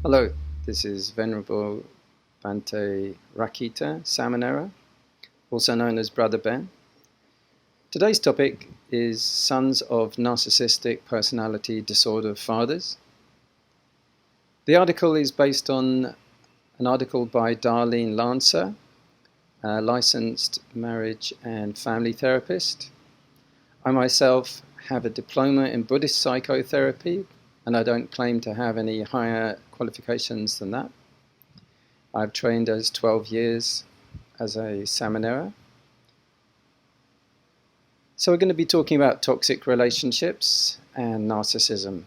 Hello, this is Venerable Bhante Rakita Samanera, also known as Brother Ben. Today's topic is Sons of Narcissistic Personality Disorder Fathers. The article is based on an article by Darlene Lancer, a licensed marriage and family therapist. I myself have a diploma in Buddhist psychotherapy, and I don't claim to have any higher qualifications than that. I've trained as 12 years as a Samanera. So we're going to be talking about toxic relationships and narcissism.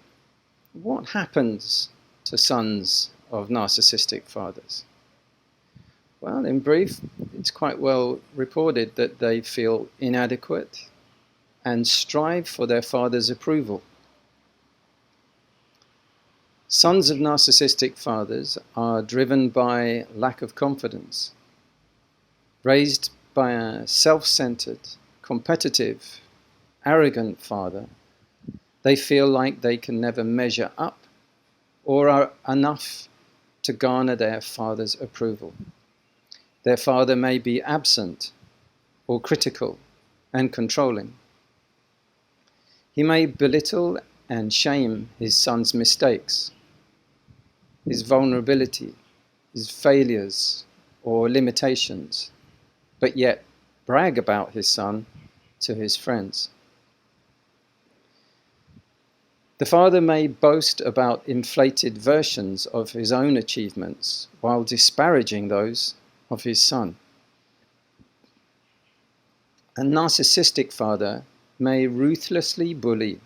What happens to sons of narcissistic fathers? Well, in brief, it's quite well reported that they feel inadequate and strive for their father's approval. Sons of narcissistic fathers are driven by lack of confidence. Raised by a self-centered, competitive, arrogant father, they feel like they can never measure up or are enough to garner their father's approval. Their father may be absent or critical and controlling. He may belittle and shame his son's mistakes, his vulnerability, his failures or limitations, but yet brag about his son to his friends. The father may boast about inflated versions of his own achievements while disparaging those of his son. A narcissistic father may ruthlessly bully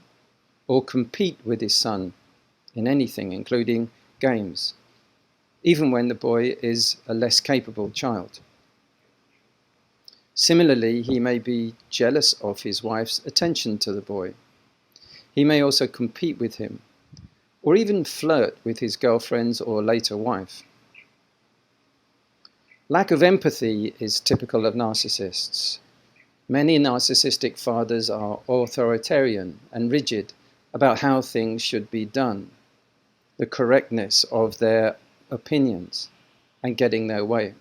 or compete with his son in anything, including games, even when the boy is a less capable child. Similarly, he may be jealous of his wife's attention to the boy. He may also compete with him, or even flirt with his girlfriend's or later wife. Lack of empathy is typical of narcissists. Many narcissistic fathers are authoritarian and rigid about how things should be done, the correctness of their opinions, and getting their way.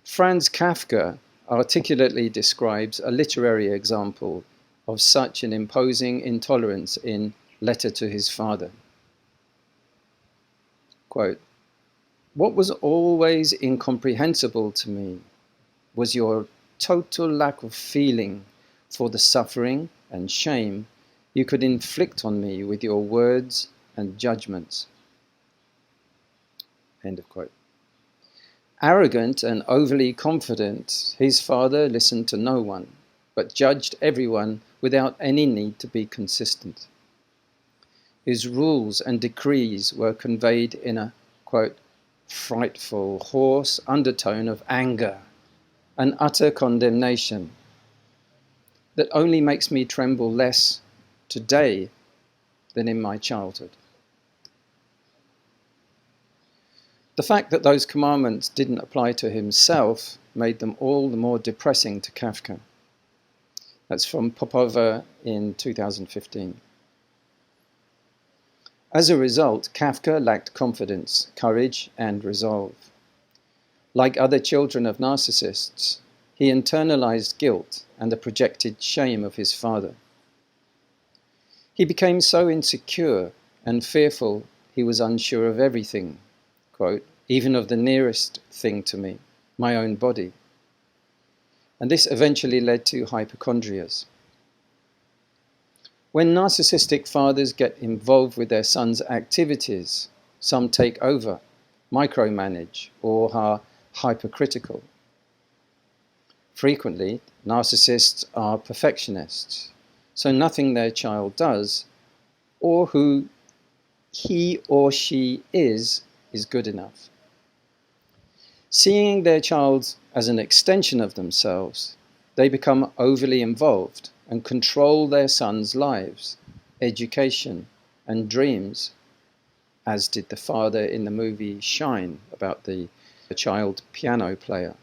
Franz Kafka articulately describes a literary example of such an imposing intolerance in Letter to His Father. Quote, "What was always incomprehensible to me was your total lack of feeling for the suffering and shame you could inflict on me with your words and judgments." End of quote. Arrogant and overly confident, his father listened to no one, but judged everyone without any need to be consistent. His rules and decrees were conveyed in a, quote, frightful, hoarse undertone of anger and utter condemnation that only makes me tremble less today than in my childhood. The fact that those commandments didn't apply to himself made them all the more depressing to Kafka. That's from Popova in 2015. As a result, Kafka lacked confidence, courage, and resolve. Like other children of narcissists, he internalized guilt and the projected shame of his father. He became so insecure and fearful he was unsure of everything, quote, even of the nearest thing to me, my own body. And this eventually led to hypochondrias. When narcissistic fathers get involved with their sons' activities, some take over, micromanage, or are hypercritical. Frequently, narcissists are perfectionists, so nothing their child does, or who he or she is good enough. Seeing their child as an extension of themselves, they become overly involved and control their sons' lives, education, and dreams, as did the father in the movie Shine about the child piano player.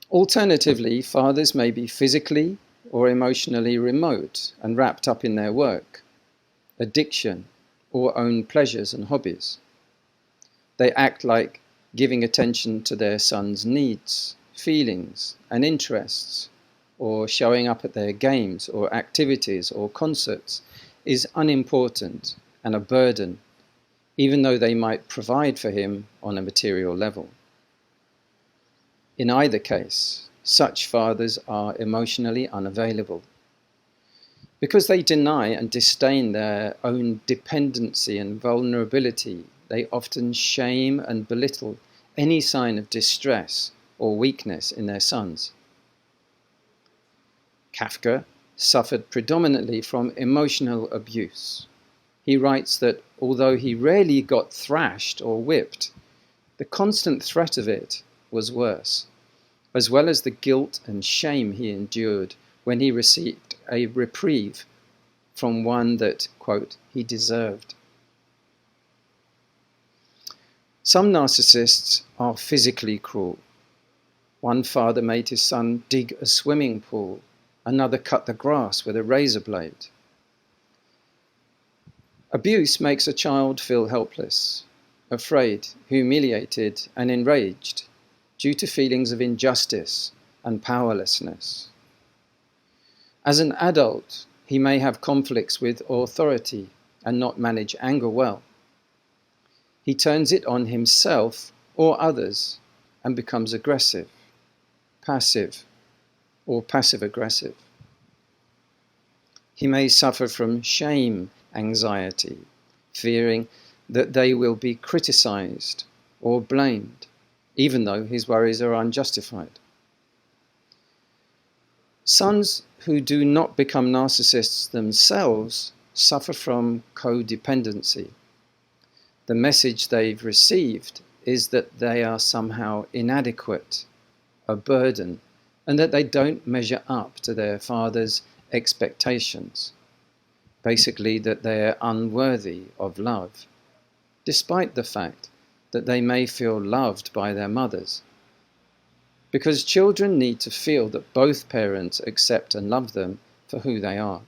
Alternatively, fathers may be physically or emotionally remote and wrapped up in their work, addiction, or own pleasures and hobbies. They act like giving attention to their son's needs, feelings, and interests, or showing up at their games or activities or concerts is unimportant and a burden, even though they might provide for him on a material level. In either case, such fathers are emotionally unavailable. Because they deny and disdain their own dependency and vulnerability, they often shame and belittle any sign of distress or weakness in their sons. Kafka suffered predominantly from emotional abuse. He writes that although he rarely got thrashed or whipped, the constant threat of it was worse, as well as the guilt and shame he endured when he received a reprieve from one that, quote, he deserved. Some narcissists are physically cruel. One father made his son dig a swimming pool, another cut the grass with a razor blade. Abuse makes a child feel helpless, afraid, humiliated, and enraged due to feelings of injustice and powerlessness. As an adult, he may have conflicts with authority and not manage anger well. He turns it on himself or others and becomes aggressive, passive, or passive-aggressive. He may suffer from shame anxiety, fearing that they will be criticized or blamed, even though his worries are unjustified. Sons who do not become narcissists themselves suffer from codependency. The message they've received is that they are somehow inadequate, a burden, and that they don't measure up to their father's expectations. Basically, that they are unworthy of love, despite the fact that they may feel loved by their mothers. Because children need to feel that both parents accept and love them for who they are.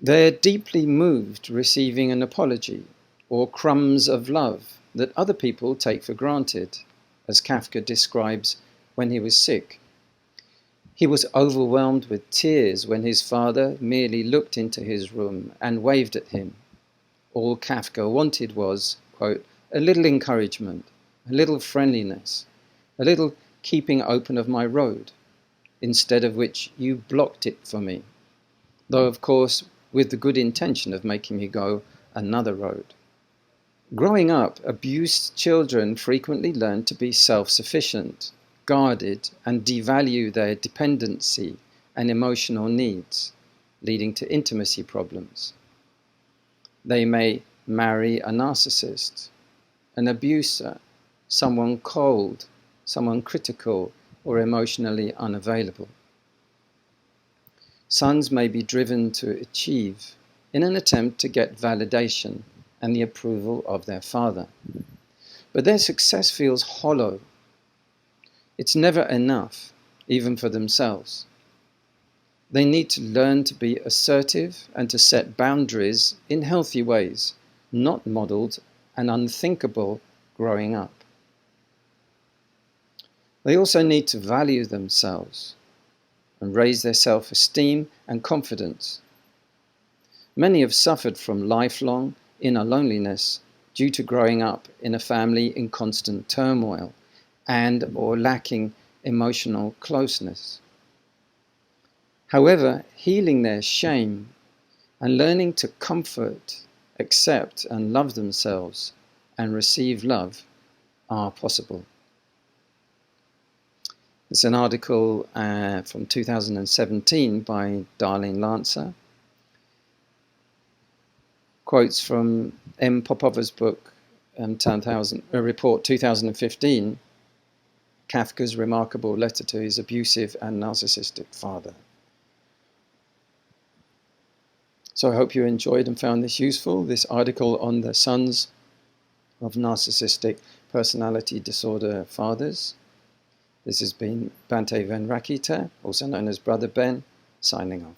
They're deeply moved receiving an apology or crumbs of love that other people take for granted, as Kafka describes when he was sick. He was overwhelmed with tears when his father merely looked into his room and waved at him. All Kafka wanted was, quote, a little encouragement, a little friendliness, a little keeping open of my road, instead of which you blocked it for me, though of course with the good intention of making me go another road. Growing up, abused children frequently learn to be self-sufficient, guarded, and devalue their dependency and emotional needs, leading to intimacy problems. They may marry a narcissist, an abuser, someone cold, someone critical, or emotionally unavailable. Sons may be driven to achieve in an attempt to get validation and the approval of their father. But their success feels hollow. It's never enough, even for themselves. They need to learn to be assertive and to set boundaries in healthy ways, not modeled and unthinkable growing up. They also need to value themselves and raise their self-esteem and confidence. Many have suffered from lifelong inner loneliness due to growing up in a family in constant turmoil and or lacking emotional closeness. However, healing their shame and learning to comfort, accept and love themselves and receive love are possible. It's an article from 2017 by Darlene Lancer. Quotes from M. Popova's book, Report 2015, Kafka's remarkable letter to his abusive and narcissistic father. So I hope you enjoyed and found this useful, this article on the sons of narcissistic personality disorder fathers. This has been Bhante Venkrakita, also known as Brother Ben, signing off.